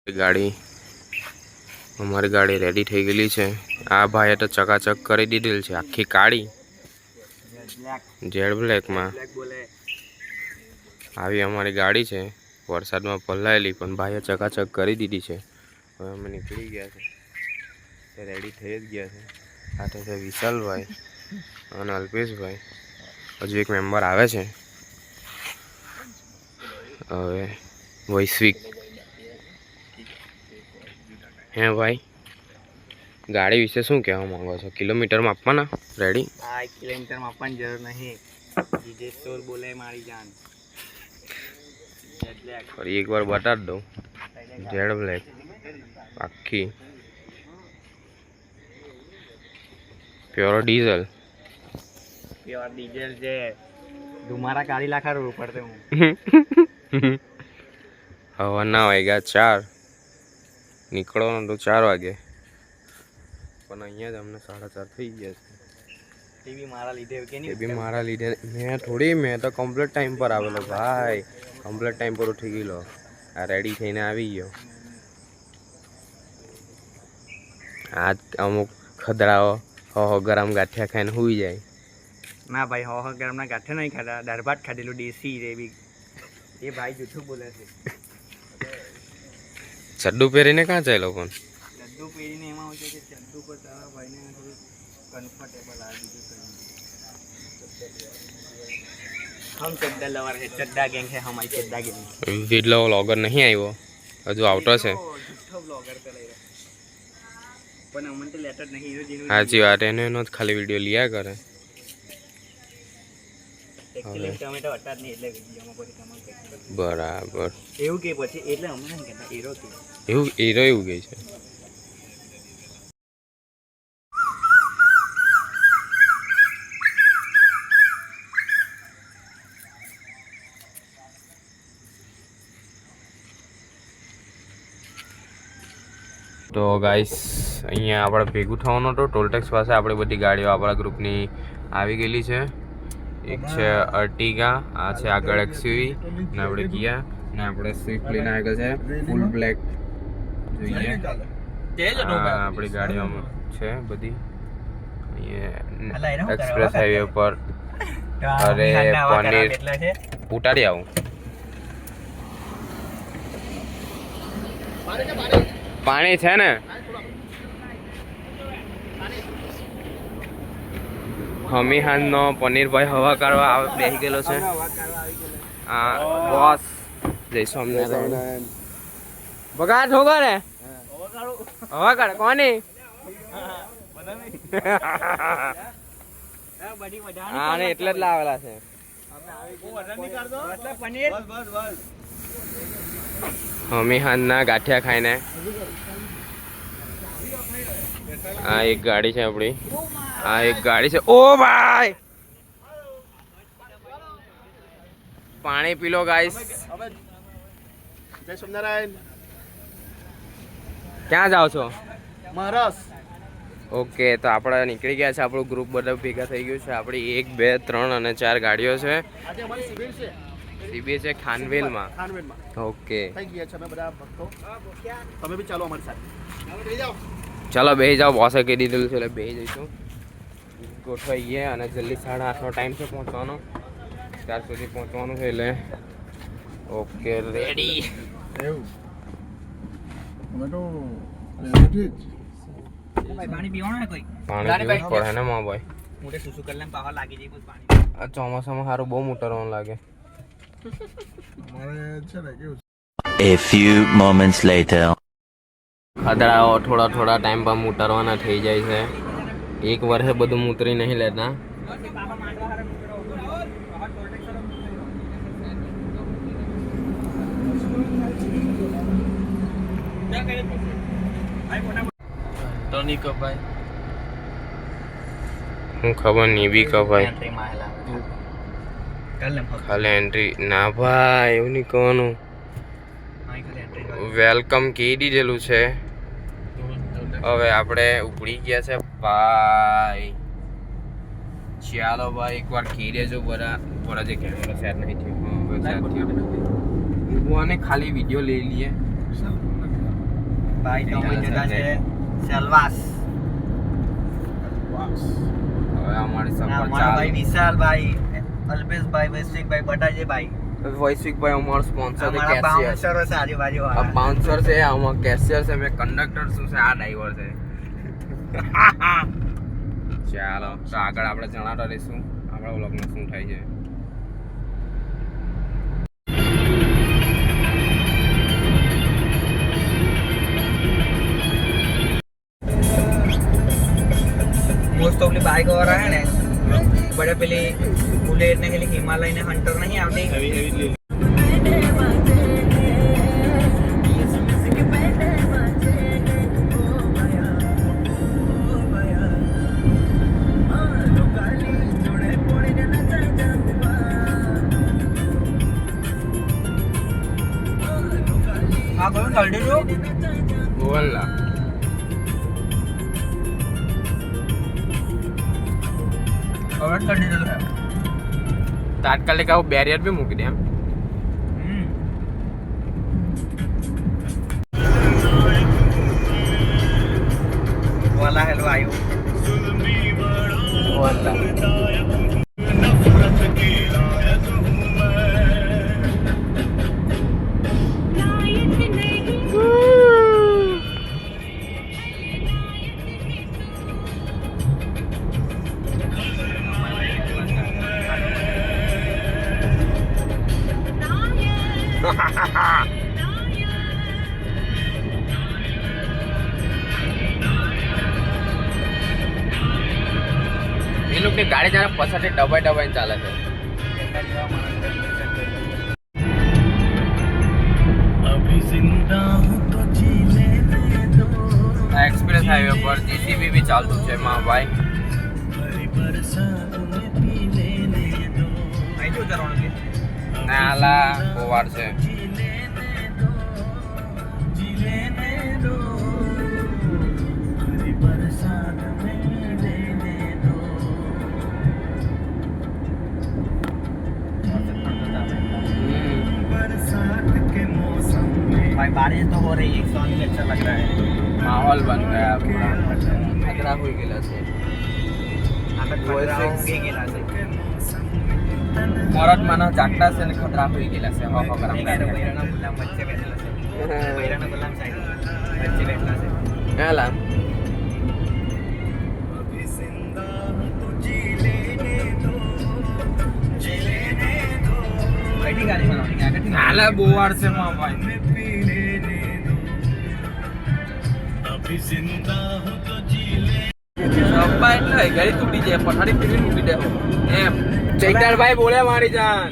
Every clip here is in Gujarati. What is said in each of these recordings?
ગાડી અમારી ગાડી રેડી થઈ ગયેલી છે। આ ભાઈએ તો ચકાચક કરી દીધેલ છે, આખી કાળી જેડ બ્લેકમાં આવી અમારી ગાડી છે। વરસાદમાં પલળેલી પણ ભાઈએ ચકાચક કરી દીધી છે। હવે અમે નીકળી ગયા છે, રેડી થઈ જ ગયા છે। સાથે છે વિશાલભાઈ અને અલ્પેશભાઈ, હજુ એક મેમ્બર આવે છે। હવે વૈશ્વિક હે ભાઈ, ગાડી વિશે શું કહેવા માંગો છો? કિલોમીટરમાં આપવાના રેડી? હા, કિલોમીટરમાં આપવાની જરૂર નહીં, ડીજે સોર બોલે મારી જાન। ફરી એકવાર બતાવી દઉં, જેડ બ્લેક આખી પ્યોર ડીઝલ છે, ધુમારા કાઢી લાખા રોડ ઉપર હું। હવાના વાગ્યા 4, નીકળવાનું તો 4 વાગે, પણ અહીંયા જ અમને 4:30 થઈ ગયા છે। એ બી મારા લીધે કે નહીં? એ બી મારા લીધે। મેં તો કમ્પ્લીટ ટાઈમ પર આવેલો ભાઈ, કમ્પ્લીટ ટાઈમ પર ઉઠી ગયેલો। આ રેડી થઈને આવી ગયો। આજ અમુક ખદડાઓ ગરમ ગાંઠિયા ખાઈને સુઈ જાય। ના ભાઈ, ગરમના ગાંઠિયા નહીં ખાધા, દાળ ભાત ખાધેલું દેશી રે બી। એ ભાઈ જૂઠું બોલે છે। ચડ્ડુ પહેરીને ક્યાં ચાલ્યો પણ? ચડ્ડુ પહેરીને એમાં હોય છે કે ચડ્ડુ પર તારા ભાઈને થોડું કમ્ફર્ટેબલ આ બીજું હમ ચડ્ડા લવર છે, ચડ્ડા ગેંગ છે હમારી, ચડ્ડા ગેંગ। વીડલો વ્લોગર નહીં આવ્યો, હજુ આવતો છે। જૂઠો વ્લોગર પેલા પણ અમને તો લેટર નહીં, સાચી વાત, એનો જ ખાલી વિડીયો લીયા કરે। ટમેટો હતા જ નહીં એટલે વિડીયોમાં પછી કમાલ કરી। બરાબર, એવું કે પછી એટલે અમને નહીં કહેતા એરો કે એવું એવું ગઈ છે। તો ગાઈસ, અહીંયા આપણે ભેગું થવાનું હતું ટોલ ટેક્સ પાસે। આપણી બધી ગાડીઓ આપણા ગ્રુપની આવી ગયેલી છે। એક છે અર્ટિગા, આ છે આગળ એક્સયુવી, ને આપણે કિયા, ને આપણે સ્વિફ્ટ લઈને આગળ છે ફૂલ બ્લેક। જોઈએ આપણી ગાડીઓમાં છે બધી। અહીંયા એક્સપ્રેસ હાઈવે ઉપર અરે પનીર ઉતારી આવું। પાણી છે ને? હમીહાનનો પનીરભાઈ હવા કાઢવા બેસી ગયેલો છે। આ બોસ જય સ્વામિનારાયણ બગાડ ઠોકો ને હવા કાઢ કોની? હા ને એટલે જ લાવેલા છે। હમીહાનના ગાંઠિયા ખાઈને આ એક ગાડી છે આપણી, આ એક ગાડી છે। ઓ ભાઈ, પાણી પી લો ગાઈસ। જય સ્વામિનારાયણ। ક્યાં જાઓ છો? મહારાષ્ટ્ર। ઓકે, તો આપણે નીકળી ગયા છે, આપણું ગ્રુપ બધા ભેગા થઈ ગયું છે। આપણી 1, 2, 3 અને 4 ગાડીઓ છે। આજે અમારી શિબિર છે, શિબિર છે ખાનવેલમાં। ઓકે, થઈ ગયા છે અમે બધા ભક્તો, તમે બી ચાલો અમારી સાથે। ચાલો બેસી જાઓ, બોસે કહી દીધેલું છે એટલે બેસી જઈશું। ગોઠવાઈ ગયા અને જલ્દી 8:30નો ટાઈમ છે પહોંચવાનો, ત્યાર સુધી પહોંચવાનું છે એટલે ઓકે રેડી। એવું અમે તો પાણી પીવાનું ને કોઈ? પાણી પીવું પડે ને માં ભાઈ, મોટે સુસુ કરી લે પાવર લાગી જાય પાણી। આ ચોમાસામાં સારું બહુ મોટરવાનું લાગે। A few moments later. ખદડાઓ થોડા ટાઈમ પર મૂતરવાના થઈ જાય છે। એક વર્ષે બધું મૂતરી નહીં લેતા। હું ખબર નહીં બી કભાઈ, ખાલી એન્ટ્રી ના ભાઈ, એવું નહીં કહેવાનું। વેલકમ કહી દીધેલું છે। હવે આપણે ઉપડી ગયા છે ભાઈ। ચાલો ભાઈ, એકવાર કહી દેજો બધા જે કેમેરો શેર નહીં થયો। ખાલી વિડીયો લઈ લઈએ। ભાઈ તો અમે જતા છે સેલવાસ. હવે અમારી સફર અમારા ભાઈ ચાલુ. વિશાલભાઈ, અલ્પેશભાઈ, વૈશ્વિકભાઈ, બટાજીભાઈ, વૈશ્વિકભાઈ અમારો સ્પોન્સર છે અમારા કેશિયર. બાઉન્સરો છે આજુબાજુ આ વાળા. બાઉન્સર છે, આમાં કેશિયર છે, મેં કંડક્ટર શું છે, આ ડ્રાઈવર છે. ચાલો તો આગળ આપણે જણાવતા રહીશું આપણા વ્લોગમાં શું થાય છે. મોસ્ટ ઓફલી બાઇક વાળા હે ને બડે પેલી બુલેટ ને પેલી હિમાલય ને હન્ટર નહીં આવતી. હા કયું થર્ટી ટુ બોલા હવે થર્ટી ટુ છે. તાત્કાલિક આવું બેરિયર બી મૂકી દે એમ. વાલા હેલો આવ્યું. એ લોકોની ગાડી જયારે પછાડી દબાઈ ચાલે છે. આ એક્સપ્રેસ હાઈવે પર જીસીબી બી ચાલતું છે માં ભાઈ. અહીંથી ઉતારવાનું છે. ને આલા ગોવાડ છે. भाई बारिश तो हो रही है, सॉन्ग भी अच्छा लग रहा है. माहौल बन गया पूरा. खतरा हुई गेला છે. મોરત માનો જાગતા છે ને ખતરા હોઈ ગયેલા છે. હો હો ગરમ બૈરાના ગુલામ વચ્ચે બેઠેલા છે. બૈરાના ગુલામ સાઈડ વચ્ચે બેઠેલા છે. હેલા કઈની ગાડી બનાવવાની આગળથી હાલા બોવાડ છે માં ભાઈ. સબ્બા એટલે ગાડી તૂટી જાય પથારી ફેરવી મૂકી દે એમ. ચૈતાલભાઈ બોલે મારી જાન.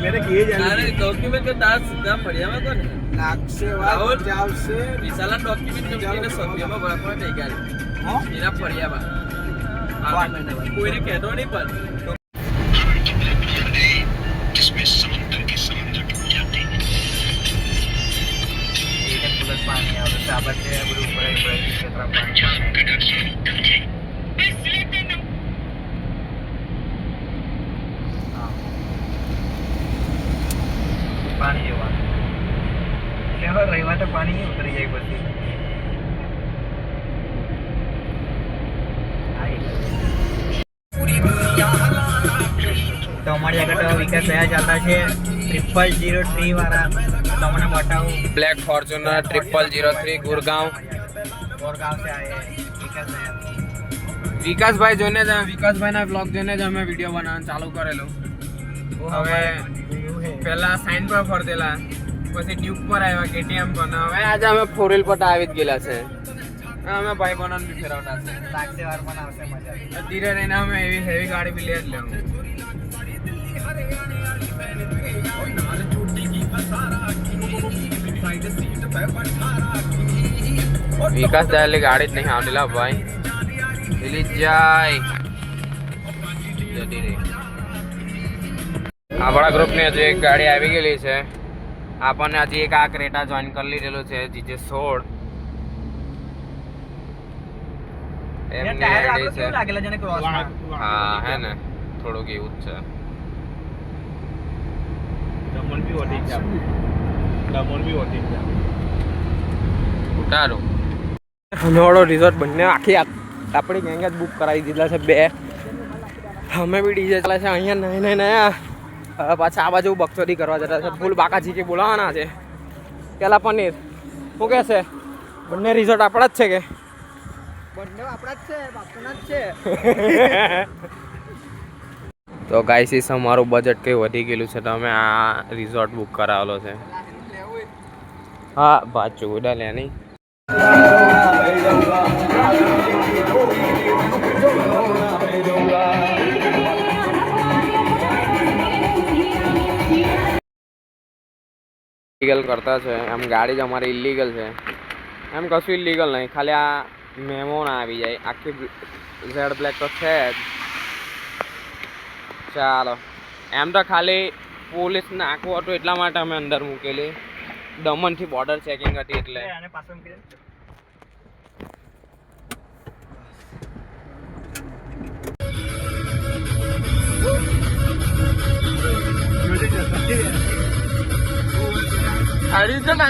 મેરે કિए અરે ડોક્યુમેન્ટ કે તાર સીધા ફળિયામાં કોને લાગશે રાહુલ આવશે. વિશાલા ડોક્યુમેન્ટ કંપનીને સભ્યમાં બરાબર થઈ ગયા હા એના ફળિયામાં. કોઈને કહેતો નહીં પણ એને ફૂલ પાણી આવે સાબર છે બધું પડે ક્ષેત્ર પાણી. પાણી જેવાનું એટલે હવે રવિવાર તો પાણી નહીં ઉતરી જાય પછી. તો અમારી આગળ તો વિકાસ થયા ચાલતા છે 0003 વાળા. તમને બતાવું બ્લેક ફોર્ચ્યુનર 0003 ગુરગાંવ. और गांव से आए हैं विकास भैया. વિકાસભાઈ જોઈને જ વિકાસભાઈના બ્લોગ જોઈને જ અમે વિડીયો બનાવવાનું ચાલુ કરેલું. હવે પહેલા સાઇન પર ફરતેલા પછી ટ્યુબ પર આવ્યા કેટીએમ પર. હવે આજે અમે ફોર વ્હીલ પર આવી જ ગયેલા છે. અમે ભાઈ બનન બી ફેરવતા છે. લાગશે વાર પણ આવશે મજા. ધીરે રહીને અમે એવી હેવી ગાડી બી લે જ લેવું. વિકાસ દાયલી ગાડી જ નહીં આવડેલા ભાઈ. પેલી જાય જતી રહી. આપણા ગ્રુપની હજુ એક ગાડી આવી ગયેલી છે. આપણને હજી એક આ ક્રેટા જોઈન કરી લીધેલું છે GJ16. એમની ટાયર આઈડી આપણે છે. કેવું લાગેલા છે ને ક્રોસમાં. હા હે ને થોડુંક એવું જ છે. બી વધી ગયા, દમણ બી વધી ગયા. ઉતારો હમેવાળો રિઝોર્ટ બંને આખી આપણી ગેંગ જ બુક કરાવી દીધા છે 2. અમે બી ડીજે ચાલે છે અહીંયા નહીં પાછા આ બાજુ બકચોદી કરવા જતા છે. ફૂલ બાકાજી કે બોલાવાના છે. પેલા પનીર શું કહે છે? બંને રિઝોર્ટ આપણા જ છે કે? બંને આપણા જ છે, બાપુના જ છે. તો ગાઈસ અમારું બજેટ કંઈ વધી ગયેલું છે તો અમે આ રિઝોર્ટ બુક કરાવેલો છે. હા ભાત ચોડા લે નહીં. ઇલીગલ કરતા છે એમ, ગાડી જ અમારી ઇલીગલ છે એમ, કશું ઇલીગલ નહીં, ખાલી આ મેમો ના આવી જાય. આખી ઝેડ બ્લેક તો છે જ. ચાલો એમ તો ખાલી પોલીસ નાખવું હતું એટલા માટે અમે અંદર મૂકેલી. દમણથી બોર્ડર ચેકિંગ હતી એટલે. આને પાછો મૂકી દે. સારી છે ને